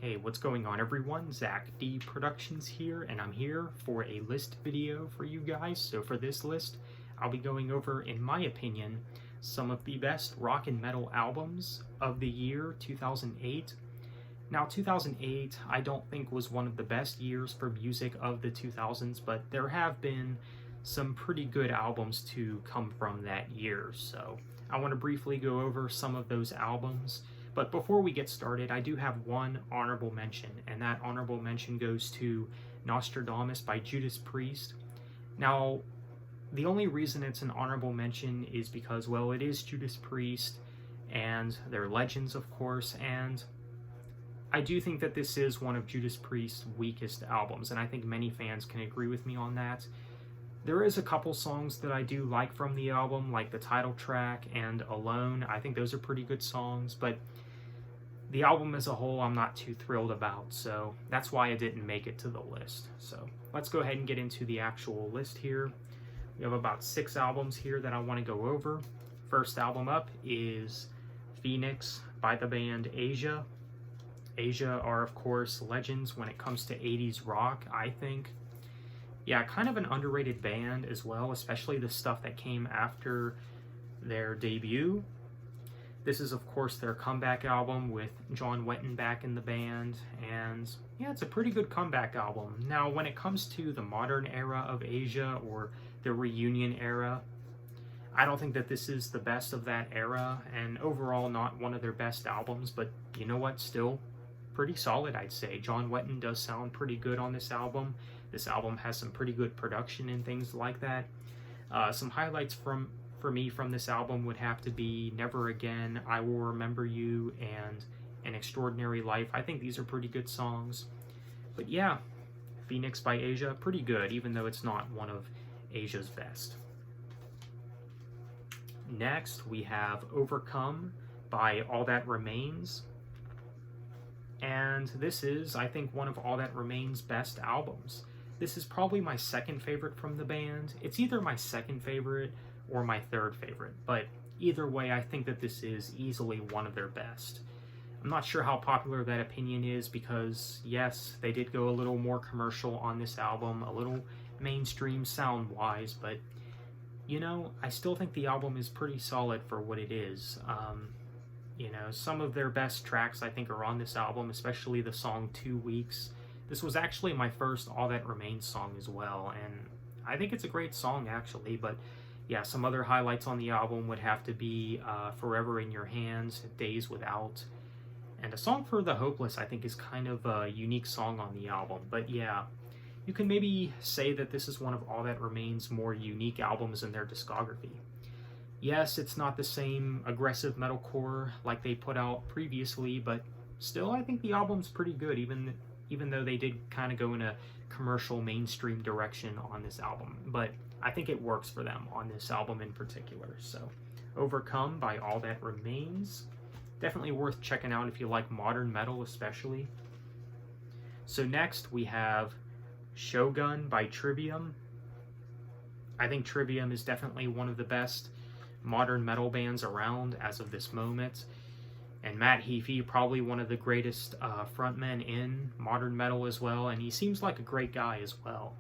Hey, what's going on everyone? Zach D Productions here, and I'm here for a list video for you guys. So for this list, I'll be going over, in my opinion, some of the best rock and metal albums of the year 2008. Now 2008 I don't think was one of the best years for music of the 2000s, but there have been some pretty good albums to come from that year. So I want to briefly go over some of those albums. But before we get started, I do have one honorable mention, and that honorable mention goes to Nostradamus by Judas Priest. Now, the only reason it's an honorable mention is because, well, it is Judas Priest, and they're legends, of course, and I do think that this is one of Judas Priest's weakest albums, and I think many fans can agree with me on that. There is a couple songs that I do like from the album, like the title track and Alone. I think those are pretty good songs, but the album as a whole I'm not too thrilled about, so that's why it didn't make it to the list. So let's go ahead and get into the actual list here. We have about 6 albums here that I want to go over. First album up is Phoenix by the band Asia. Asia are, of course, legends when it comes to 80s rock, I think. Yeah, kind of an underrated band as well, especially the stuff that came after their debut. This is, of course, their comeback album with John Wetton back in the band, and yeah, it's a pretty good comeback album. Now, when it comes to the modern era of Asia, or the reunion era, I don't think that this is the best of that era, and overall not one of their best albums, but you know what, still pretty solid, I'd say. John Wetton does sound pretty good on this album. This album has some pretty good production and things like that. Some highlights for me from this album would have to be Never Again, I Will Remember You, and An Extraordinary Life. I think these are pretty good songs. But yeah, Phoenix by Asia, pretty good, even though it's not one of Asia's best. Next, we have Overcome by All That Remains. And this is, I think, one of All That Remains' best albums. This is probably my second favorite from the band. It's either my second favorite or my third favorite, but either way, I think that this is easily one of their best. I'm not sure how popular that opinion is because, yes, they did go a little more commercial on this album, a little mainstream sound-wise, but, you know, I still think the album is pretty solid for what it is. You know, some of their best tracks, I think, are on this album, especially the song 2 Weeks. This was actually my first All That Remains song as well, and I think it's a great song, actually, but yeah, some other highlights on the album would have to be Forever in Your Hands, Days Without, and a song for the Hopeless, I think, is kind of a unique song on the album. But yeah, you can maybe say that this is one of All That Remains' more unique albums in their discography. Yes, it's not the same aggressive metalcore like they put out previously, but still I think the album's pretty good, even though they did kind of go in a commercial mainstream direction on this album. But I think it works for them on this album in particular. So Overcome by All That Remains, definitely worth checking out if you like modern metal especially. So next we have Shogun by Trivium. I think Trivium is definitely one of the best modern metal bands around as of this moment, and Matt Heafy, probably one of the greatest frontmen in modern metal as well, and he seems like a great guy as well.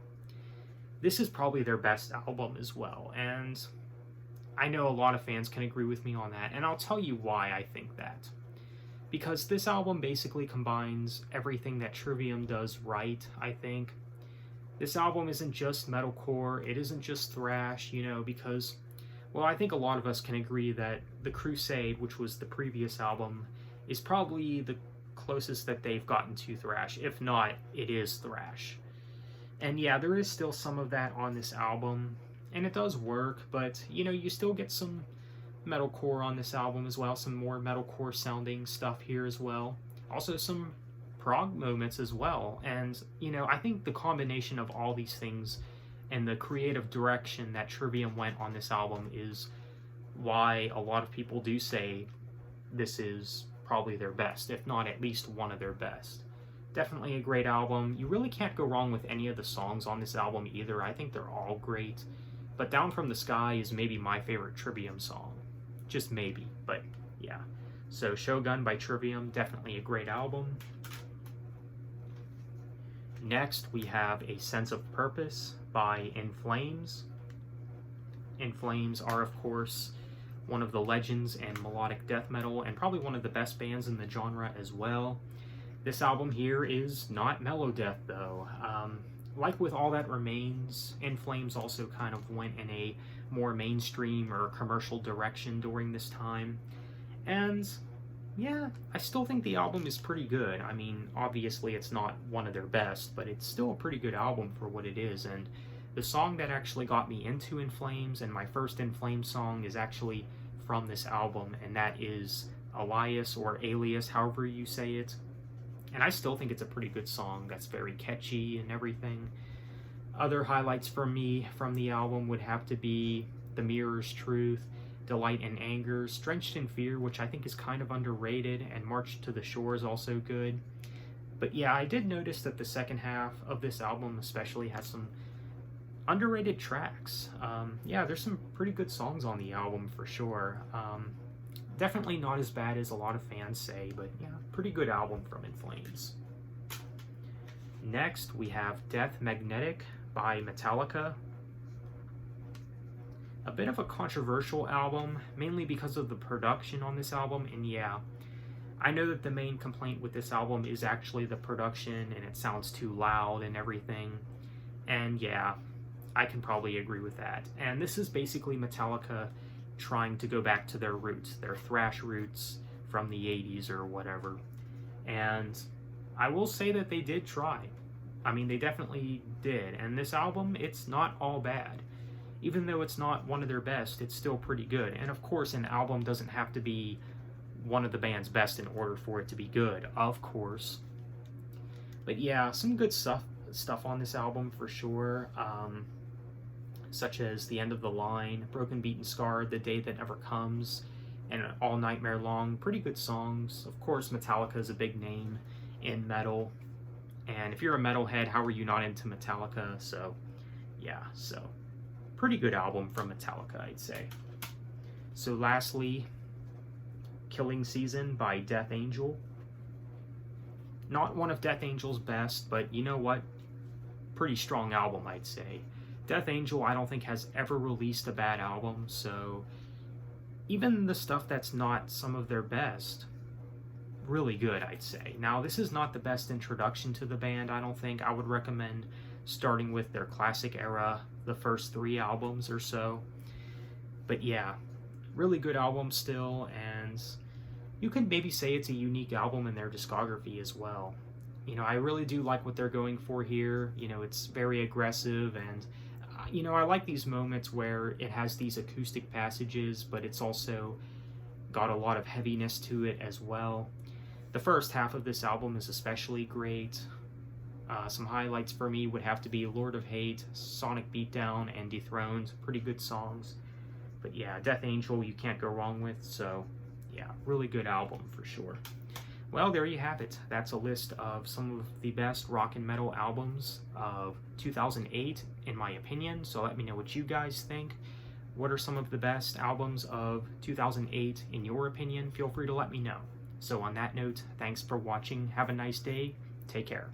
This is probably their best album as well, and I know a lot of fans can agree with me on that, and I'll tell you why I think that. Because this album basically combines everything that Trivium does right, I think. This album isn't just metalcore, it isn't just thrash, you know, because, well, I think a lot of us can agree that The Crusade, which was the previous album, is probably the closest that they've gotten to thrash. If not, it is thrash. And yeah, there is still some of that on this album, and it does work, but, you know, you still get some metalcore on this album as well, some more metalcore sounding stuff here as well. Also some prog moments as well, and, you know, I think the combination of all these things and the creative direction that Trivium went on this album is why a lot of people do say this is probably their best, if not at least one of their best. Definitely a great album. You really can't go wrong with any of the songs on this album either. I think they're all great. But Down From the Sky is maybe my favorite Trivium song. Just maybe, but yeah. So Shogun by Trivium, definitely a great album. Next, we have A Sense of Purpose by In Flames. In Flames are, of course, one of the legends in melodic death metal, and probably one of the best bands in the genre as well. This album here is not mellow death, though. Like with All That Remains, In Flames also kind of went in a more mainstream or commercial direction during this time. And yeah, I still think the album is pretty good. I mean, obviously it's not one of their best, but it's still a pretty good album for what it is. And the song that actually got me into In Flames, and my first In Flames song, is actually from this album, and that is Elias, or Alias, however you say it. And I still think it's a pretty good song that's very catchy and everything. Other highlights for me from the album would have to be The Mirror's Truth, Delight and Anger, Drenched in Fear, which I think is kind of underrated, and March to the Shore is also good. But yeah, I did notice that the second half of this album especially has some underrated tracks. Yeah, there's some pretty good songs on the album for sure. Definitely not as bad as a lot of fans say, but yeah, pretty good album from In Flames. Next, we have Death Magnetic by Metallica. A bit of a controversial album, mainly because of the production on this album, and yeah, I know that the main complaint with this album is actually the production, and it sounds too loud and everything, and yeah, I can probably agree with that. And this is basically Metallica trying to go back to their roots, their thrash roots from the 80s or whatever. And I will say that they did try. I mean, they definitely did. And this album, it's not all bad. Even though it's not one of their best, it's still pretty good. And of course, an album doesn't have to be one of the band's best in order for it to be good, of course. But yeah, some good stuff on this album for sure. Such as The End of the Line, Broken, Beaten, Scarred, The Day That Never Comes, and All Nightmare Long. Pretty good songs. Of course, Metallica is a big name in metal. And if you're a metalhead, how are you not into Metallica? So, yeah, so pretty good album from Metallica, I'd say. So lastly, Killing Season by Death Angel. Not one of Death Angel's best, but you know what? Pretty strong album, I'd say. Death Angel, I don't think, has ever released a bad album, so even the stuff that's not some of their best, really good, I'd say. Now, this is not the best introduction to the band, I don't think. I would recommend starting with their classic era, the first 3 albums or so. But yeah, really good album still, and you could maybe say it's a unique album in their discography as well. You know, I really do like what they're going for here. You know, it's very aggressive, and you know, I like these moments where it has these acoustic passages, but it's also got a lot of heaviness to it as well. The first half of this album is especially great. Some highlights for me would have to be Lord of Hate, Sonic Beatdown, and Dethroned. Pretty good songs. But yeah, Death Angel you can't go wrong with, so yeah, really good album for sure. Well, there you have it. That's a list of some of the best rock and metal albums of 2008, in my opinion. So let me know what you guys think. What are some of the best albums of 2008 in your opinion? Feel free to let me know. So on that note, thanks for watching. Have a nice day. Take care.